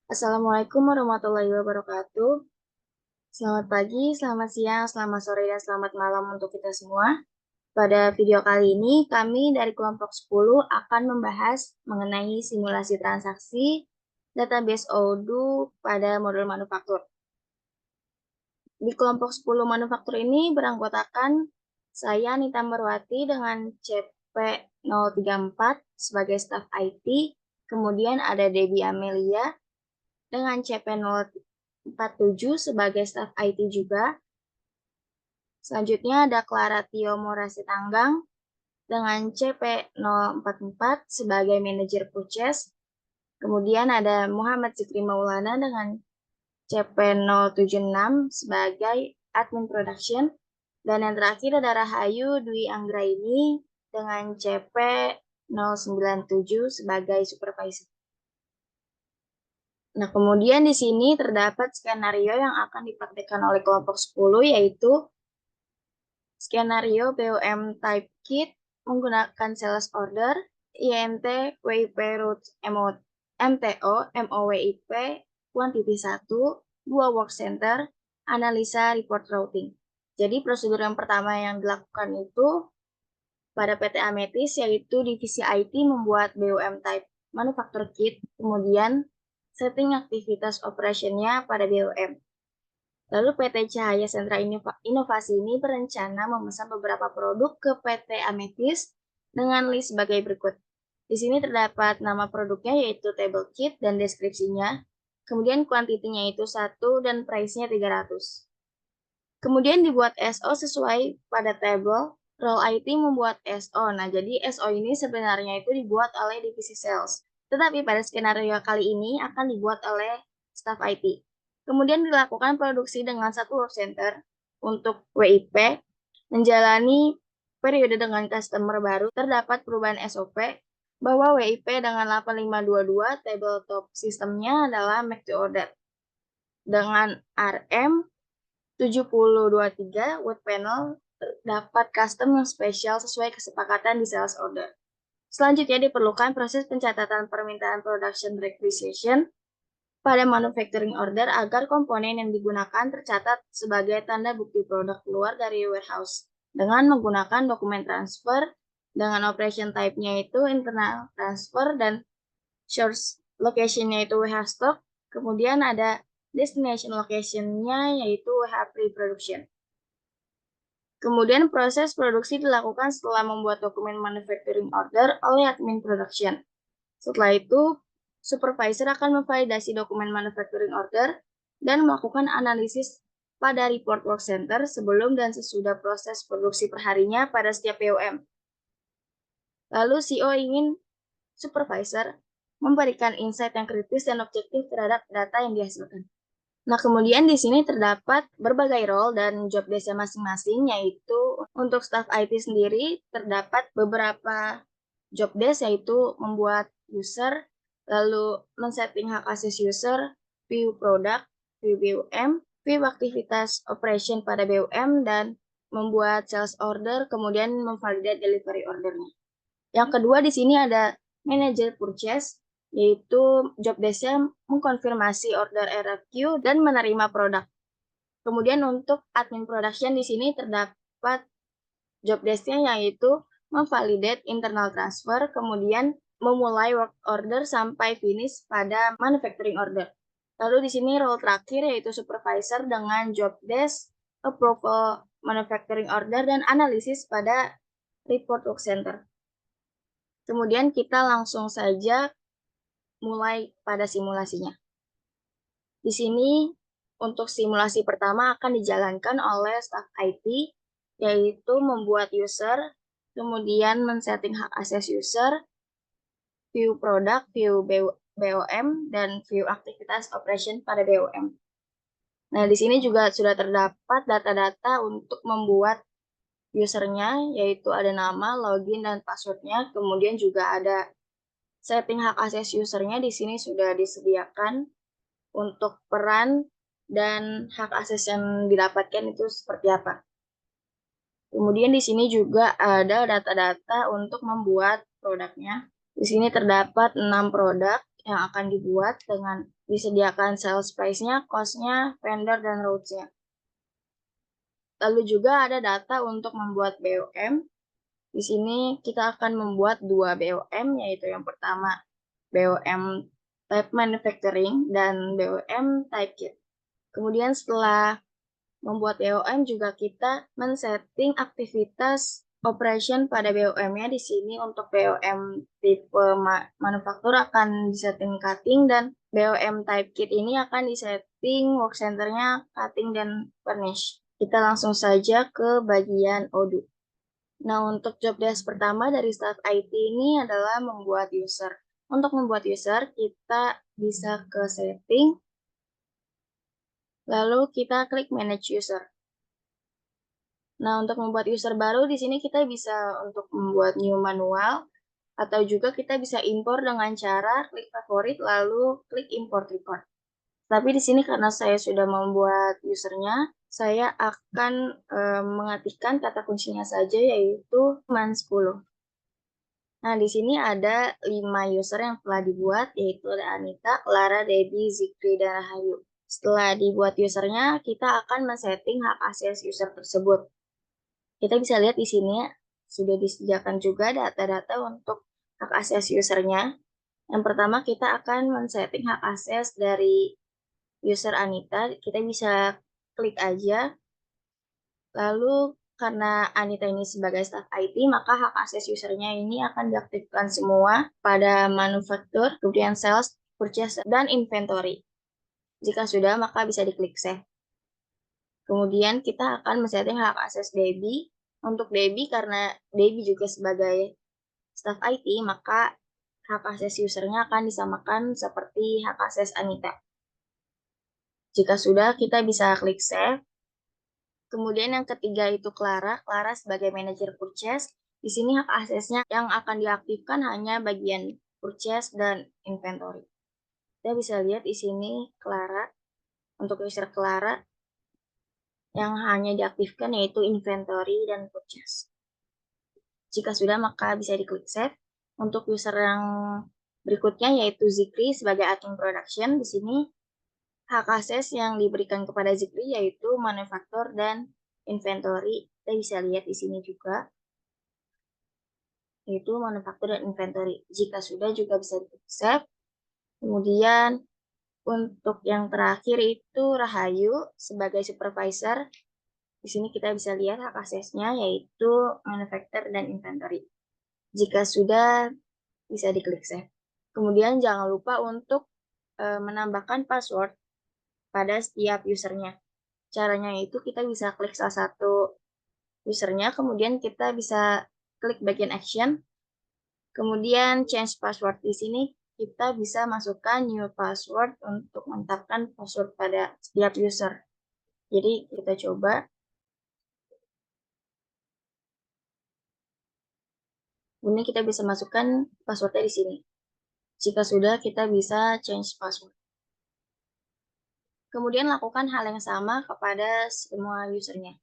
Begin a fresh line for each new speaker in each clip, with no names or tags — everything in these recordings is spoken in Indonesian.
Assalamualaikum warahmatullahi wabarakatuh. Selamat pagi, selamat siang, selamat sore, dan selamat malam untuk kita semua. Pada video kali ini, kami dari kelompok 10 akan membahas mengenai simulasi transaksi database Odoo pada modul manufaktur. Di kelompok 10 manufaktur ini beranggotakan saya Nita Merwati dengan CP034 sebagai staf IT, kemudian ada Debbie Amelia dengan CP047 sebagai staf IT juga. Selanjutnya ada Clara Tio Morasi Tanggang dengan CP044 sebagai manajer purchase. Kemudian ada Muhammad Zikri Maulana dengan CP076 sebagai admin production. Dan yang terakhir ada Rahayu Dwi Anggraini dengan CP097 sebagai supervisor. Nah, kemudian di sini terdapat skenario yang akan dipraktikkan oleh kelompok 10, yaitu skenario BOM Type Kit menggunakan sales order, INT, WIP Root MTO, MOWIP, quantity 1, 2 work center, analisa report routing. Jadi prosedur yang pertama yang dilakukan itu pada PT Ametis, yaitu divisi IT membuat BOM Type Manufacture Kit, kemudian setting aktivitas operationnya pada BOM. Lalu PT Cahaya Sentra Inovasi ini berencana memesan beberapa produk ke PT Ametis dengan list sebagai berikut. Di sini terdapat nama produknya yaitu table kit dan deskripsinya. Kemudian kuantitinya itu 1 dan price-nya 300. Kemudian dibuat SO sesuai pada table. Role IT membuat SO. Nah, jadi SO ini sebenarnya itu dibuat oleh divisi sales. Tetapi pada skenario kali ini akan dibuat oleh staff IT. Kemudian dilakukan produksi dengan satu work center untuk WIP, menjalani periode dengan customer baru, terdapat perubahan SOP, bahwa WIP dengan 8522 tabletop sistemnya adalah make to order. Dengan RM 7023 wood panel terdapat custom yang spesial sesuai kesepakatan di sales order. Selanjutnya diperlukan proses pencatatan permintaan production requisition pada manufacturing order agar komponen yang digunakan tercatat sebagai tanda bukti produk keluar dari warehouse dengan menggunakan dokumen transfer dengan operation type-nya itu internal transfer dan source location-nya itu WH stock, kemudian ada destination location-nya yaitu WH pre-production. Kemudian proses produksi dilakukan setelah membuat dokumen manufacturing order oleh admin production. Setelah itu, supervisor akan memvalidasi dokumen manufacturing order dan melakukan analisis pada report work center sebelum dan sesudah proses produksi perharinya pada setiap POM. Lalu CO ingin supervisor memberikan insight yang kritis dan objektif terhadap data yang dihasilkan. Nah, kemudian di sini terdapat berbagai role dan job desk masing-masing, yaitu untuk staff IT sendiri terdapat beberapa job desk, yaitu membuat user, lalu men-setting hak akses user, view product, view BUM, view aktivitas operation pada BUM, dan membuat sales order, kemudian memvalidate delivery ordernya. Yang kedua di sini ada manager purchase, yaitu job desk-nya mengkonfirmasi order RFQ dan menerima produk. Kemudian untuk admin production di sini terdapat job desk-nya yaitu memvalidate internal transfer, kemudian memulai work order sampai finish pada manufacturing order. Lalu di sini role terakhir yaitu supervisor dengan job desk approval manufacturing order dan analisis pada report work center. Kemudian kita langsung saja mulai pada simulasinya. Di sini untuk simulasi pertama akan dijalankan oleh staff IT, yaitu membuat user, kemudian men-setting hak akses user, view produk, view BOM, dan view aktivitas operation pada BOM. Nah, di sini juga sudah terdapat data-data untuk membuat usernya, yaitu ada nama, login, dan passwordnya, kemudian juga ada setting hak akses usernya. Di sini sudah disediakan untuk peran dan hak akses yang didapatkan itu seperti apa. Kemudian di sini juga ada data-data untuk membuat produknya. Di sini terdapat 6 produk yang akan dibuat dengan disediakan sales price-nya, cost-nya, vendor, dan routes-nya. Lalu juga ada data untuk membuat BOM. Di sini kita akan membuat 2 BOM, yaitu yang pertama BOM type manufacturing dan BOM type kit. Kemudian setelah membuat BOM juga kita men-setting aktivitas operation pada BOM-nya. Di sini untuk BOM tipe manufaktur akan disetting cutting, dan BOM type kit ini akan disetting work center-nya cutting dan furnish. Kita langsung saja ke bagian Odoo. Nah, untuk job desk pertama dari staff IT ini adalah membuat user. Untuk membuat user, kita bisa ke setting, lalu kita klik manage user. Nah, untuk membuat user baru di sini kita bisa untuk membuat new manual, atau juga kita bisa impor dengan cara klik favorit lalu klik import record. Tapi di sini karena saya sudah membuat usernya, saya akan mengetikkan kata kuncinya saja, yaitu man 10. Nah, di sini ada 5 user yang telah dibuat, yaitu ada Anita, Clara, Debbie, Zikri, dan Rahayu. Setelah dibuat usernya, kita akan men-setting hak akses user tersebut. Kita bisa lihat di sini sudah disediakan juga data-data untuk hak akses usernya. Yang pertama, kita akan men-setting hak akses dari user Anita. Kita bisa klik aja. Lalu karena Anita ini sebagai staff IT, maka hak akses usernya ini akan diaktifkan semua pada manufaktur, kemudian sales, purchase, dan inventory. Jika sudah, maka bisa diklik save. Kemudian kita akan men-setting hak akses Debbie. Untuk Debbie, karena Debbie juga sebagai staff IT, maka hak akses usernya akan disamakan seperti hak akses Anita. Jika sudah, kita bisa klik save. Kemudian yang ketiga itu Clara. Clara sebagai manajer purchase. Di sini hak aksesnya yang akan diaktifkan hanya bagian purchase dan inventory. Kita bisa lihat di sini Clara. Untuk user Clara yang hanya diaktifkan yaitu inventory dan purchase. Jika sudah, maka bisa diklik save. Untuk user yang berikutnya yaitu Zikri sebagai admin production. Di sini hak akses yang diberikan kepada Zikri yaitu manufaktur dan inventory. Kita bisa lihat di sini juga, yaitu manufaktur dan inventory. Jika sudah, juga bisa diklik save. Kemudian untuk yang terakhir itu Rahayu sebagai supervisor. Di sini kita bisa lihat hak aksesnya yaitu manufaktur dan inventory. Jika sudah, bisa diklik save. Kemudian jangan lupa untuk menambahkan password pada setiap usernya. Caranya itu kita bisa klik salah satu usernya, kemudian kita bisa klik bagian action, kemudian change password. Di sini kita bisa masukkan new password untuk menetapkan password pada setiap user. Jadi kita coba. Kemudian kita bisa masukkan passwordnya di sini. Jika sudah, kita bisa change password. Kemudian lakukan hal yang sama kepada semua usernya.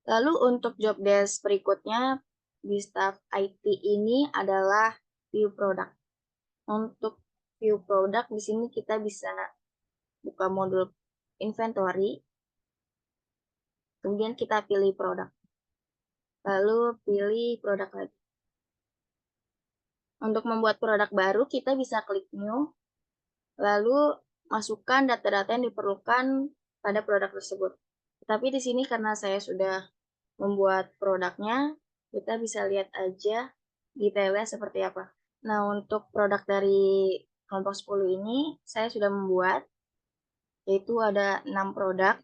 Lalu untuk job desk berikutnya di staff IT ini adalah view product. Untuk view product di sini kita bisa buka modul inventory, kemudian kita pilih produk, lalu pilih produk lagi. Untuk membuat produk baru kita bisa klik new, lalu masukkan data-data yang diperlukan pada produk tersebut. Tapi di sini karena saya sudah membuat produknya, kita bisa lihat aja detailnya seperti apa. Nah, untuk produk dari kelompok 10 ini saya sudah membuat, yaitu ada 6 produk.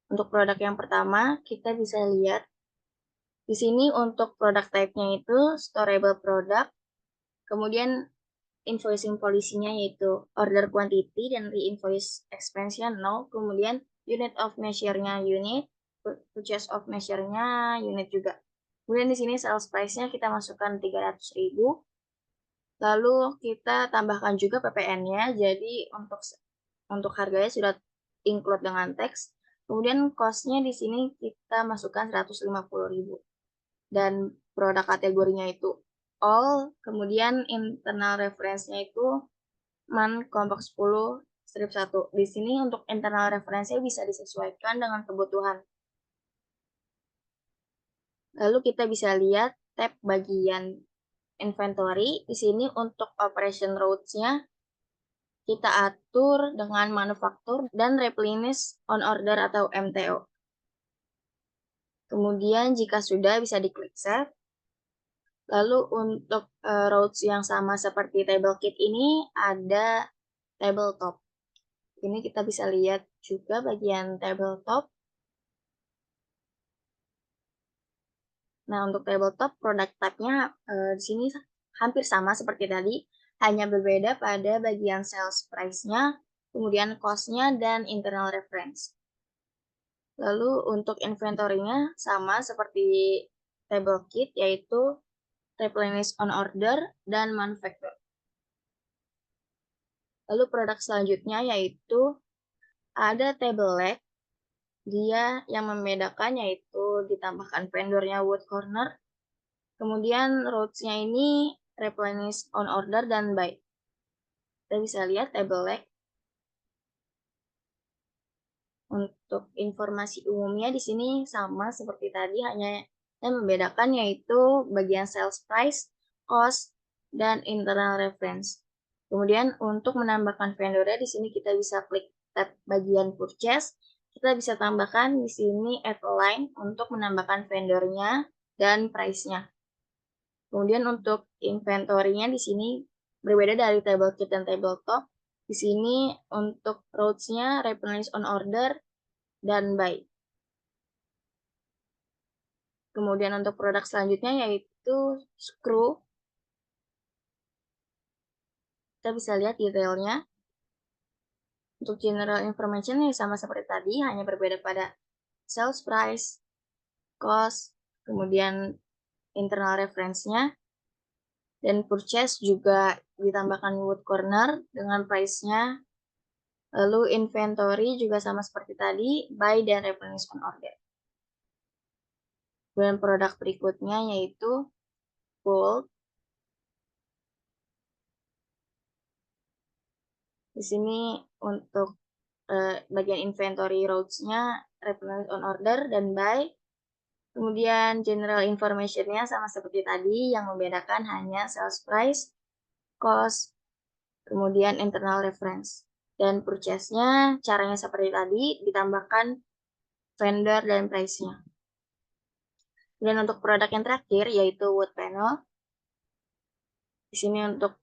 Untuk produk yang pertama, kita bisa lihat di sini untuk produk type-nya itu storable product, kemudian invoicing policy-nya yaitu order quantity dan re-invoice expansion 0, kemudian unit of measure-nya unit, purchase of measure-nya unit juga. Kemudian di sini sales price-nya kita masukkan 300.000. Lalu kita tambahkan juga PPN-nya, jadi untuk harganya sudah include dengan teks. Kemudian cost-nya di sini kita masukkan 150.000. Dan produk kategorinya itu all, kemudian internal reference-nya itu man kelompok 10 strip 1. Di sini untuk internal referensi bisa disesuaikan dengan kebutuhan. Lalu kita bisa lihat tab bagian inventory. Di sini untuk operation routes-nya kita atur dengan manufaktur dan replenish on order atau MTO. Kemudian jika sudah bisa diklik save. Lalu untuk routes yang sama seperti table kit ini ada tabletop. Ini kita bisa lihat juga bagian tabletop. Nah, untuk tabletop product type-nya di sini hampir sama seperti tadi, hanya berbeda pada bagian sales price-nya, kemudian cost-nya, dan internal reference. Lalu untuk inventory-nya sama seperti table kit, yaitu replenish on order dan manufacture. Lalu produk selanjutnya yaitu ada table leg. Dia yang membedakan yaitu ditambahkan vendornya wood corner. Kemudian routes-nya ini replenish on order dan buy. Kita bisa lihat table leg. Untuk informasi umumnya di sini sama seperti tadi, hanya yang membedakan yaitu bagian sales price, cost, dan internal reference. Kemudian untuk menambahkan vendornya di sini kita bisa klik tab bagian purchase. Kita bisa tambahkan di sini add a line untuk menambahkan vendornya dan price-nya. Kemudian untuk inventory-nya di sini berbeda dari table kit dan tabletop. Di sini untuk routes-nya replenish on order dan buy. Kemudian untuk produk selanjutnya yaitu screw. Kita bisa lihat detailnya. Untuk general information ya sama seperti tadi, hanya berbeda pada sales price, cost, kemudian internal reference-nya, dan purchase juga ditambahkan wood corner dengan price-nya. Lalu inventory juga sama seperti tadi, buy dan replenish on order. Dan produk berikutnya yaitu bulk. Di sini untuk bagian inventory routes-nya replenish on order dan buy. Kemudian general information-nya sama seperti tadi, yang membedakan hanya sales price, cost, kemudian internal reference. Dan purchase-nya caranya seperti tadi, ditambahkan vendor dan price-nya. Dan untuk produk yang terakhir yaitu wood panel. Di sini untuk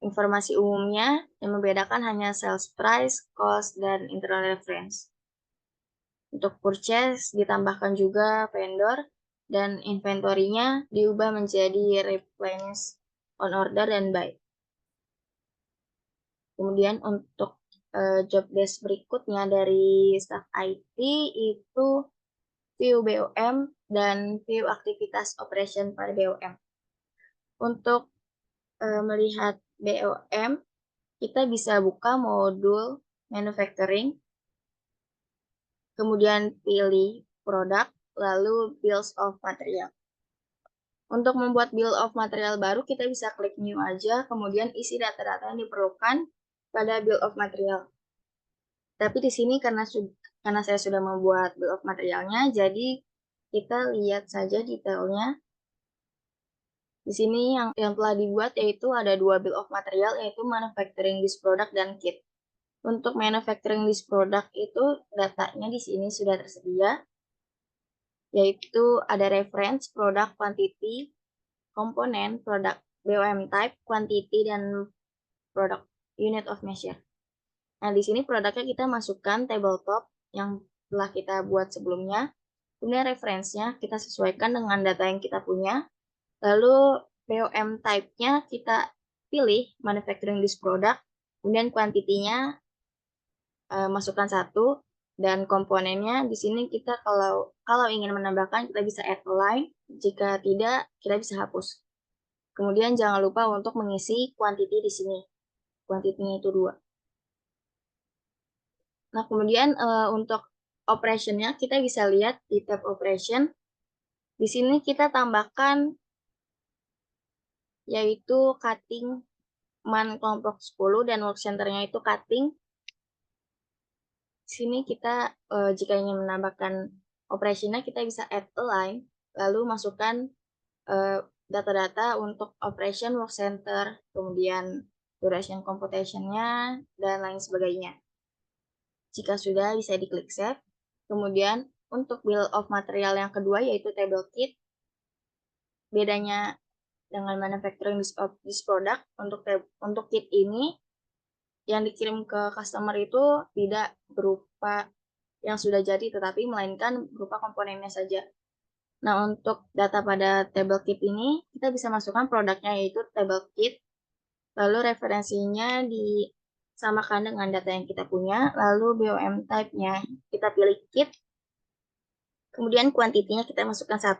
informasi umumnya yang membedakan hanya sales price, cost, dan internal reference. Untuk purchase ditambahkan juga vendor dan inventory-nya diubah menjadi replenish on order dan buy. Kemudian untuk job desk berikutnya dari staff IT itu view BOM dan view aktivitas operation pada BOM. Untuk melihat BOM, kita bisa buka modul manufacturing, kemudian pilih produk, lalu bills of material. Untuk membuat bill of material baru, kita bisa klik new aja, kemudian isi data-data yang diperlukan pada bill of material. Tapi di sini karena saya sudah membuat bill of materialnya, jadi kita lihat saja detailnya. Di sini yang telah dibuat yaitu ada dua bill of material, yaitu manufacturing this product dan kit. Untuk manufacturing this product itu datanya di sini sudah tersedia, yaitu ada reference, product, quantity, komponen, product, BOM type, quantity, dan product, unit of measure. Nah, di sini produknya kita masukkan tabletop yang telah kita buat sebelumnya. Kemudian referensinya kita sesuaikan dengan data yang kita punya. Lalu BOM type-nya kita pilih manufacturing this product. Kemudian quantity-nya masukkan 1. Dan komponennya di sini kita kalau ingin menambahkan kita bisa add line. Jika tidak, kita bisa hapus. Kemudian jangan lupa untuk mengisi quantity di sini. Quantity-nya itu 2. Nah, kemudian untuk operation-nya kita bisa lihat di tab operation. Di sini kita tambahkan yaitu cutting man kelompok 10 dan work center-nya itu cutting. Di sini kita jika ingin menambahkan operasinya, kita bisa add a line, lalu masukkan data-data untuk operation work center, kemudian duration computation-nya, dan lain sebagainya. Jika sudah, bisa diklik save. Kemudian untuk bill of material yang kedua yaitu table kit. Bedanya dengan manufacturing this product, untuk kit ini yang dikirim ke customer itu tidak berupa yang sudah jadi, tetapi melainkan berupa komponennya saja. Nah, untuk data pada table kit ini, kita bisa masukkan produknya yaitu table kit, lalu referensinya disamakan dengan data yang kita punya, lalu BOM type-nya kita pilih kit, kemudian kuantitinya kita masukkan 1.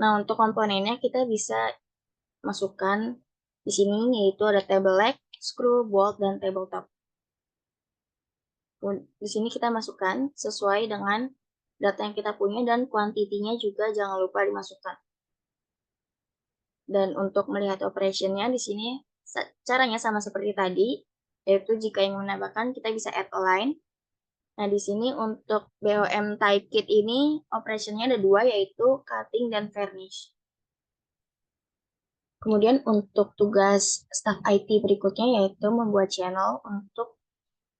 Nah, untuk komponennya kita bisa masukkan di sini yaitu ada table leg, screw, bolt, dan tabletop. Di sini kita masukkan sesuai dengan data yang kita punya dan kuantitinya juga jangan lupa dimasukkan. Dan untuk melihat operationnya di sini caranya sama seperti tadi, yaitu jika ingin menambahkan kita bisa add a line. Nah, di sini untuk BOM type kit ini operationnya ada 2 yaitu cutting dan varnish. Kemudian untuk tugas staff IT berikutnya yaitu membuat channel untuk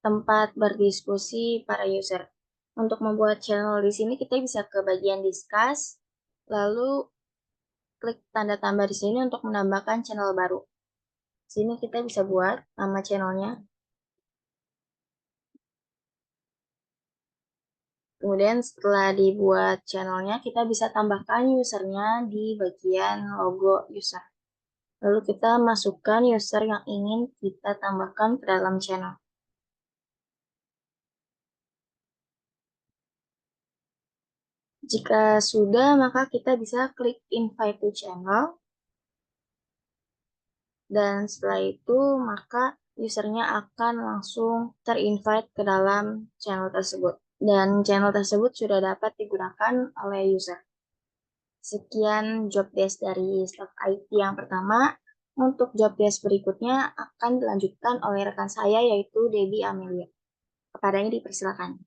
tempat berdiskusi para user. Untuk membuat channel di sini kita bisa ke bagian discuss, lalu klik tanda tambah di sini untuk menambahkan channel baru. Di sini kita bisa buat nama channelnya. Kemudian setelah dibuat channelnya, kita bisa tambahkan usernya di bagian logo user. Lalu kita masukkan user yang ingin kita tambahkan ke dalam channel. Jika sudah, maka kita bisa klik invite to channel. Dan setelah itu, maka usernya akan langsung terinvite ke dalam channel tersebut. Dan channel tersebut sudah dapat digunakan oleh user. Sekian job desk dari staff IT yang pertama. Untuk job desk berikutnya akan dilanjutkan oleh rekan saya yaitu Debbie Amelia. Kepadanya dipersilakan.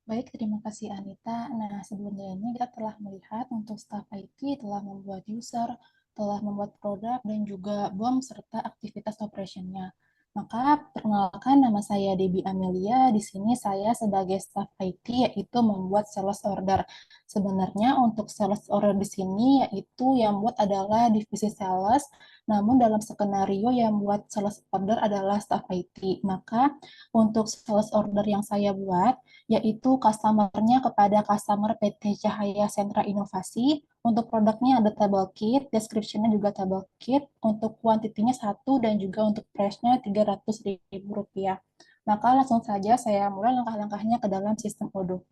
Baik, terima kasih Anita. Nah, sebelumnya ini kita telah melihat untuk staff IT telah membuat user, telah membuat produk, dan juga BOM serta aktivitas operationnya. Maka, perkenalkan nama saya Debbie Amelia. Di sini saya sebagai staff IT yaitu membuat sales order. Sebenarnya untuk sales order di sini yaitu yang buat adalah divisi sales, namun dalam skenario yang buat sales order adalah staff IT. Maka, untuk sales order yang saya buat, yaitu customer-nya kepada customer PT Cahaya Sentra Inovasi. Untuk produknya ada table kit, description-nya juga table kit, untuk kuantitinya 1 dan juga untuk price-nya Rp300.000. Maka langsung saja saya mulai langkah-langkahnya ke dalam sistem Odoo.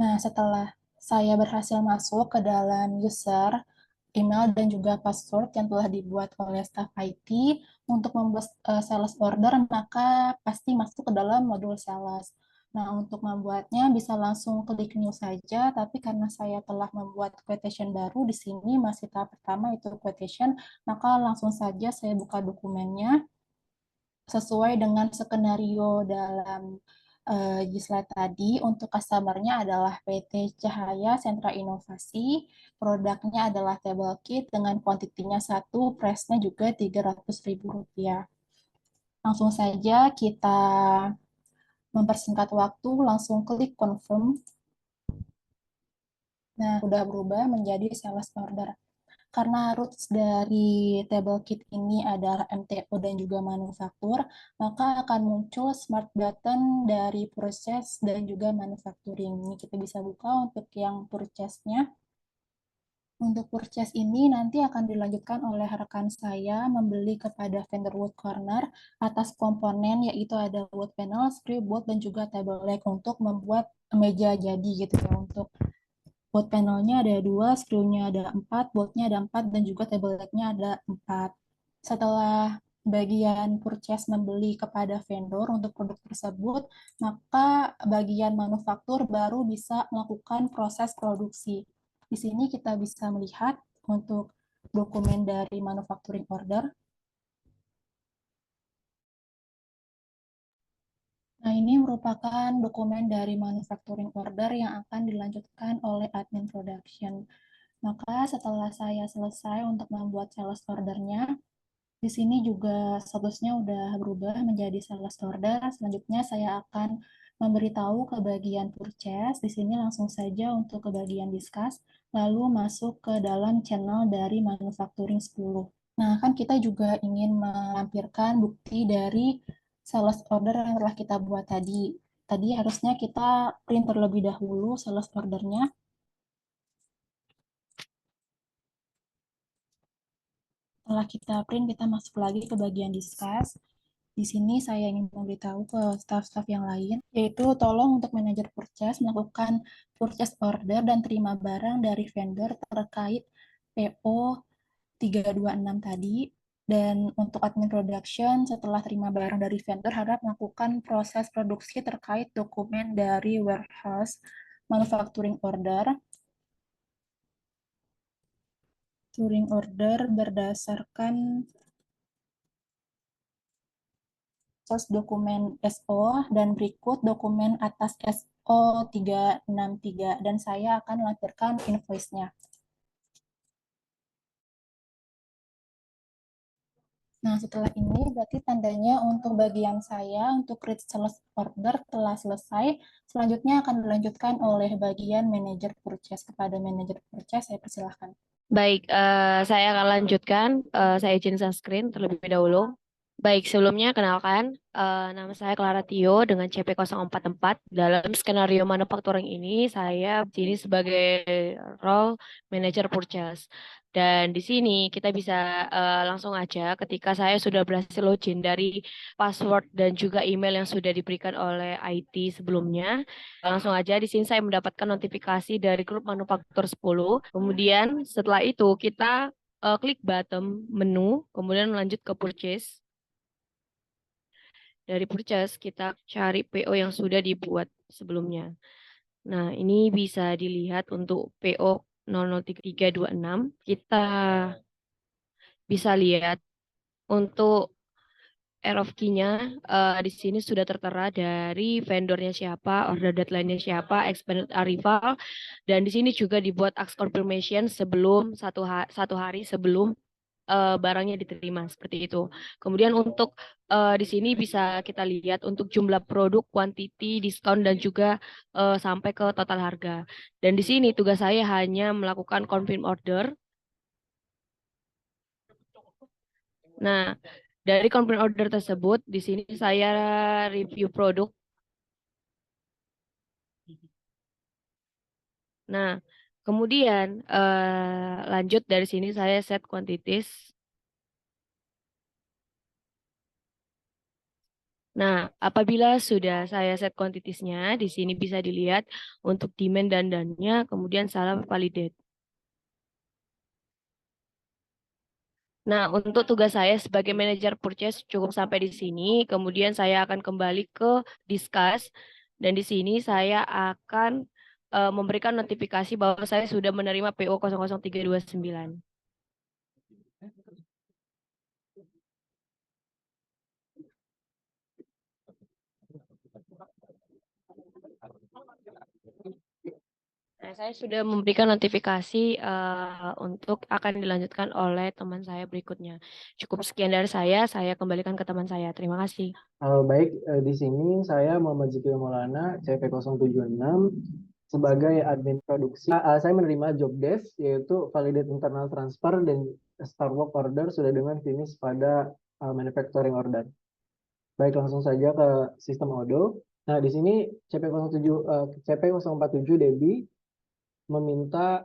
Nah, setelah saya berhasil masuk ke dalam user, email, dan juga password yang telah dibuat oleh staff IT untuk membuat sales order, maka pasti masuk ke dalam modul sales. Nah, untuk membuatnya bisa langsung klik new saja, tapi karena saya telah membuat quotation baru di sini masih tahap pertama itu quotation, maka langsung saja saya buka dokumennya sesuai dengan skenario dalam slide tadi. Untuk customer-nya adalah PT Cahaya Sentra Inovasi, produknya adalah table kit dengan kuantitinya 1, price-nya juga Rp300.000. Langsung saja kita mempersingkat waktu, langsung klik confirm. Nah, sudah berubah menjadi sales order. Karena roots dari table kit ini adalah MTO dan juga manufaktur, maka akan muncul smart button dari purchase dan juga manufacturing. Ini kita bisa buka untuk yang purchase-nya. Untuk purchase ini nanti akan dilanjutkan oleh rekan saya membeli kepada vendor wood corner atas komponen yaitu ada wood panel, screw bolt, dan juga table leg untuk membuat meja jadi gitu ya. Untuk bolt panelnya ada 2, screw-nya ada 4, boltnya ada 4, dan juga table leg-nya ada 4. Setelah bagian purchase membeli kepada vendor untuk produk tersebut, maka bagian manufaktur baru bisa melakukan proses produksi. Di sini kita bisa melihat untuk dokumen dari manufacturing order. Nah, ini merupakan dokumen dari manufacturing order yang akan dilanjutkan oleh admin production. Maka setelah saya selesai untuk membuat sales ordernya, di sini juga statusnya udah berubah menjadi sales order. Selanjutnya saya akan memberitahu ke bagian purchase. Di sini langsung saja untuk ke bagian discuss, lalu masuk ke dalam channel dari manufacturing 10. Nah, kan kita juga ingin melampirkan bukti dari sales order yang telah kita buat tadi. Tadi harusnya kita print terlebih dahulu sales ordernya. Setelah kita print, kita masuk lagi ke bagian discuss. Di sini saya ingin memberitahu ke staff-staff yang lain, yaitu tolong untuk manajer purchase melakukan purchase order dan terima barang dari vendor terkait PO 326 tadi. Dan untuk admin production, setelah terima barang dari vendor, harap melakukan proses produksi terkait dokumen dari warehouse manufacturing order. Manufacturing order berdasarkan dokumen SO dan berikut dokumen atas SO 363 dan saya akan melampirkan invoice-nya. Nah, setelah ini berarti tandanya untuk bagian saya untuk create sales order telah selesai. Selanjutnya akan dilanjutkan oleh bagian manajer purchase. Kepada manajer purchase, saya persilahkan.
Baik, saya akan lanjutkan. Saya izin share screen terlebih dahulu. Baik, sebelumnya kenalkan, nama saya Clara Tio dengan CP044. Dalam skenario manufacturing ini, saya sini sebagai role manager purchase. Dan di sini kita bisa langsung aja ketika saya sudah berhasil login dari password dan juga email yang sudah diberikan oleh IT sebelumnya. Langsung aja di sini saya mendapatkan notifikasi dari grup manufaktur 10. Kemudian setelah itu kita klik button menu, kemudian lanjut ke purchase. Dari purchase kita cari PO yang sudah dibuat sebelumnya. Nah, ini bisa dilihat untuk PO 003326. Kita bisa lihat untuk RFQ-nya di sini sudah tertera dari vendornya siapa, order deadline-nya siapa, expanded arrival, dan di sini juga dibuat ask confirmation sebelum satu hari sebelum barangnya diterima seperti itu. Kemudian untuk di sini bisa kita lihat untuk jumlah produk, quantity, diskon dan juga sampai ke total harga. Dan di sini tugas saya hanya melakukan confirm order. Nah, dari confirm order tersebut di sini saya review produk. Nah, kemudian lanjut dari sini saya set quantities. Nah, apabila sudah saya set quantities-nya, di sini bisa dilihat untuk demand dan dannya, kemudian salah validate. Nah, untuk tugas saya sebagai manajer purchase cukup sampai di sini. Kemudian saya akan kembali ke discuss, dan di sini saya akan memberikan notifikasi bahwa saya sudah menerima PO 00329. Nah, saya sudah memberikan notifikasi untuk akan dilanjutkan oleh teman saya berikutnya. Cukup sekian dari saya kembalikan ke teman saya. Terima kasih.
Baik, di sini saya Muhammad Zikri Maulana, CP076, sebagai admin produksi. Saya menerima job desk, yaitu validate internal transfer dan start work order sudah dengan finish pada manufacturing order. Baik, langsung saja ke sistem Odoo. Nah, di sini CP047 Debbie meminta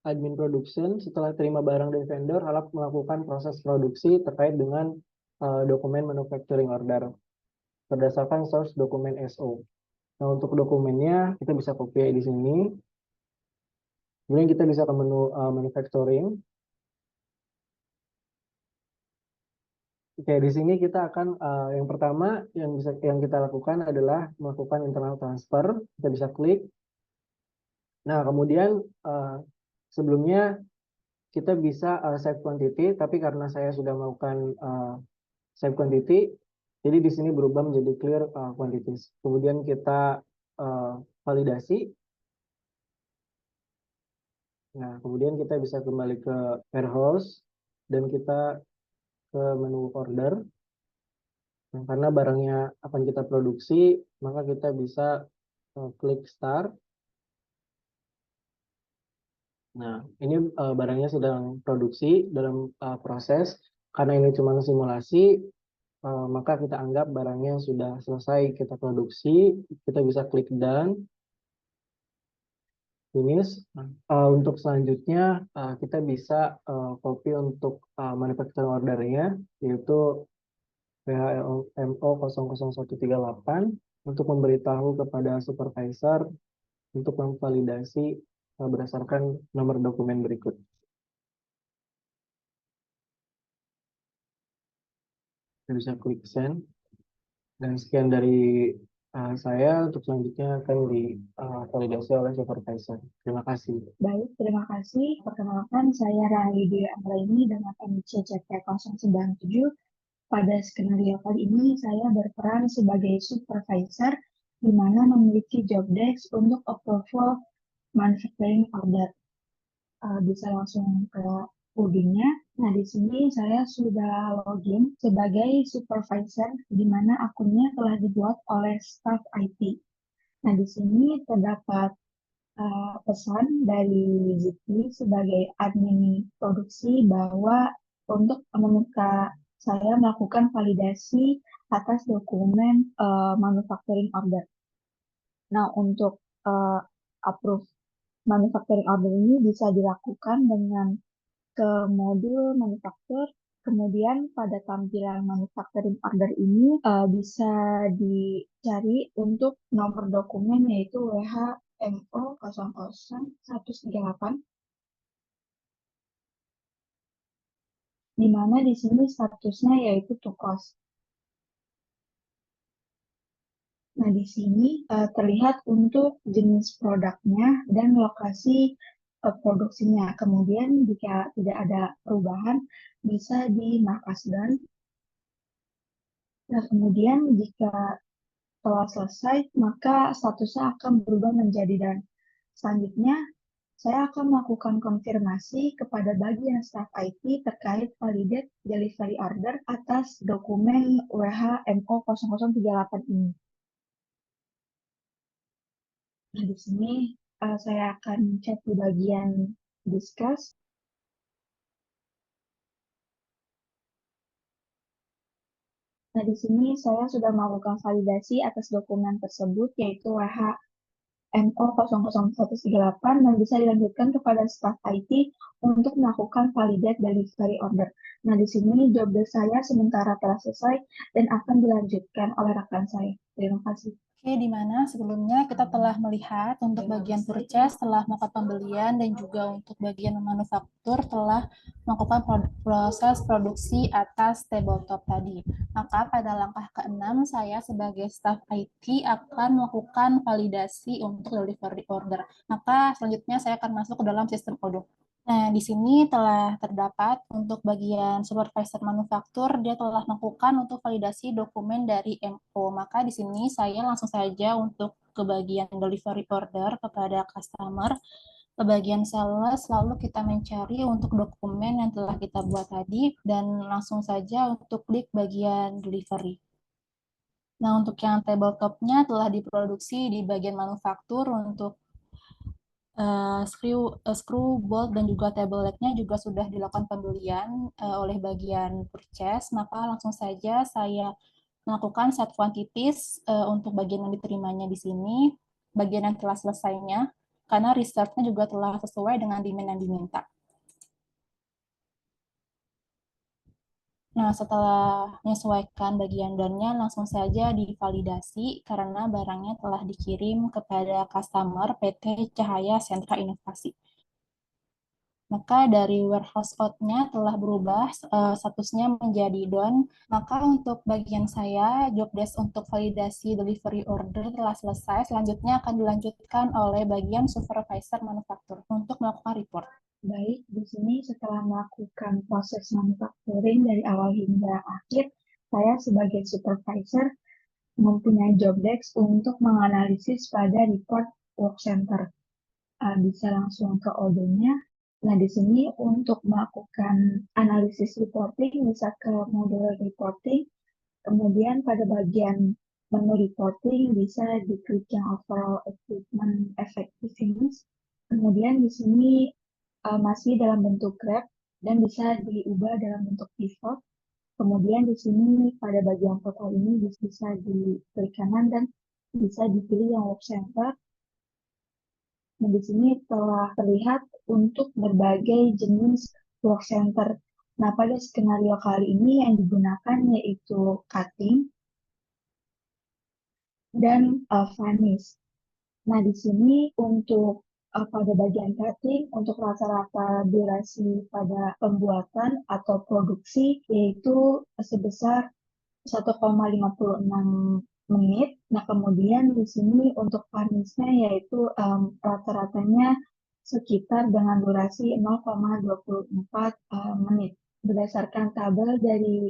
admin production setelah terima barang dari vendor harap melakukan proses produksi terkait dengan dokumen manufacturing order berdasarkan source dokumen SO. Nah, untuk dokumennya kita bisa copy di sini. Kemudian kita bisa ke menu manufacturing. Oke, di sini kita akan yang pertama yang kita lakukan adalah melakukan internal transfer. Kita bisa klik. Nah, kemudian sebelumnya kita bisa save quantity, tapi karena saya sudah melakukan save quantity, jadi di sini berubah menjadi clear quantities. Kemudian kita validasi. Nah, kemudian kita bisa kembali ke warehouse dan kita ke menu order. Nah, karena barangnya akan kita produksi, maka kita bisa klik start. Nah, ini barangnya sedang produksi dalam proses. Karena ini cuma simulasi, maka kita anggap barangnya sudah selesai kita produksi. Kita bisa klik done, finish. Untuk selanjutnya, kita bisa copy untuk manufacturing ordernya, yaitu PHMO 00138, untuk memberitahu kepada supervisor untuk memvalidasi berdasarkan nomor dokumen berikut. Kita bisa klik send. Dan sekian dari saya, untuk selanjutnya akan divalidasi oleh supervisor. Terima kasih.
Baik, terima kasih. Perkenalkan, saya Rahidi Anggraini dengan NIC CP 097. Pada skenario kali ini, saya berperan sebagai supervisor, di mana memiliki job desk untuk approval manufacturing order. Bisa langsung ke codingnya. Nah, di sini saya sudah login sebagai supervisor, di mana akunnya telah dibuat oleh staff IT. Nah, di sini terdapat pesan dari Zikri sebagai admin produksi bahwa untuk meminta saya melakukan validasi atas dokumen manufacturing order. Nah, untuk approve manufacturing order ini bisa dilakukan dengan ke modul manufaktur. Kemudian pada tampilan manufacturing order ini bisa dicari untuk nomor dokumen yaitu WHMO 00138, di mana di sini statusnya yaitu to cost. Nah, di sini terlihat untuk jenis produknya dan lokasi produksinya. Kemudian jika tidak ada perubahan, bisa dimarkaskan. Nah, kemudian jika telah selesai, maka statusnya akan berubah menjadi done. Selanjutnya, saya akan melakukan konfirmasi kepada bagian staff IT terkait validate delivery order atas dokumen WHMO 0038 ini. Nah, di sini saya akan cek di bagian discuss. Nah, di sini saya sudah melakukan validasi atas dokumen tersebut, yaitu WHMO 00138, dan bisa dilanjutkan kepada staff IT untuk melakukan validate delivery order. Nah, di sini job desk saya sementara telah selesai dan akan dilanjutkan oleh rekan saya. Terima kasih.
Oke, di mana sebelumnya kita telah melihat untuk bagian purchase telah melakukan pembelian dan juga untuk bagian manufaktur telah melakukan proses produksi atas tabletop tadi. Maka pada langkah ke-6 saya sebagai staff IT akan melakukan validasi untuk delivery order. Maka selanjutnya saya akan masuk ke dalam sistem Odoo. Nah, di sini telah terdapat untuk bagian supervisor manufaktur, dia telah melakukan untuk validasi dokumen dari MO. Maka di sini saya langsung saja untuk ke bagian delivery order kepada customer, ke bagian sales, lalu kita mencari untuk dokumen yang telah kita buat tadi, dan langsung saja untuk klik bagian delivery. Nah, untuk yang tabletopnya telah diproduksi di bagian manufaktur untuk screw, bolt, dan juga table leg-nya juga sudah dilakukan pembelian oleh bagian purchase, maka langsung saja saya melakukan set quantities untuk bagian yang diterimanya di sini, bagian yang telah selesainya, karena reserve-nya juga telah sesuai dengan demand yang diminta. Nah, setelah menyesuaikan bagian down-nya, langsung saja divalidasi karena barangnya telah dikirim kepada customer PT Cahaya Sentra Inovasi. Maka dari warehouse out-nya telah berubah, statusnya menjadi done. Maka untuk bagian saya, job desk untuk validasi delivery order telah selesai. Selanjutnya akan dilanjutkan oleh bagian supervisor manufaktur untuk melakukan report.
Baik, di sini setelah melakukan proses manufacturing dari awal hingga akhir, saya sebagai supervisor mempunyai job desk untuk menganalisis pada report work center. Bisa langsung ke OD-nya. Nah, di sini untuk melakukan analisis reporting bisa ke module reporting. Kemudian pada bagian menu reporting bisa diklik yang overall equipment effectiveness. Kemudian di sini masih dalam bentuk graph dan bisa diubah dalam bentuk pivot. Kemudian di sini pada bagian foto ini bisa diklik kanan dan bisa dipilih yang work center. Nah, di sini telah terlihat untuk berbagai jenis work center. Nah, pada skenario kali ini yang digunakan yaitu cutting dan vanish. Nah, di sini untuk pada bagian cutting, untuk rata-rata durasi pada pembuatan atau produksi yaitu sebesar 1,56 menit. Nah, kemudian di sini untuk varnishnya yaitu rata-ratanya sekitar dengan durasi 0,24 menit. Berdasarkan tabel dari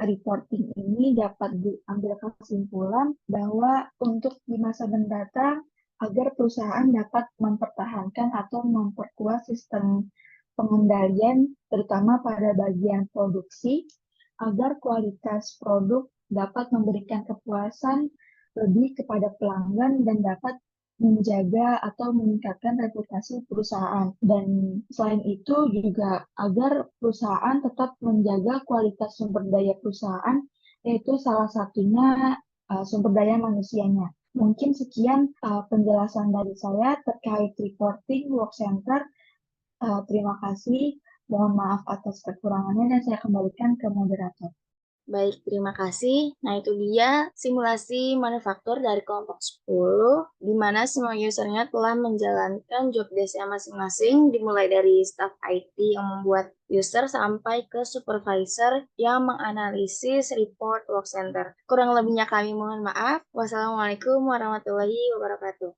reporting ini dapat diambil kesimpulan bahwa untuk di masa mendatang agar perusahaan dapat mempertahankan atau memperkuat sistem pengendalian terutama pada bagian produksi agar kualitas produk dapat memberikan kepuasan lebih kepada pelanggan dan dapat menjaga atau meningkatkan reputasi perusahaan. Dan selain itu juga agar perusahaan tetap menjaga kualitas sumber daya perusahaan, yaitu salah satunya sumber daya manusianya. Mungkin sekian penjelasan dari saya terkait reporting work center. Terima kasih. Mohon maaf atas kekurangannya dan saya kembalikan ke moderator.
Baik, terima kasih. Nah, itu dia simulasi manufaktur dari kelompok 10, di mana semua usernya telah menjalankan job desk-nya masing-masing, dimulai dari staff IT yang membuat user sampai ke supervisor yang menganalisis report work center. Kurang lebihnya kami mohon maaf. Wassalamualaikum warahmatullahi wabarakatuh.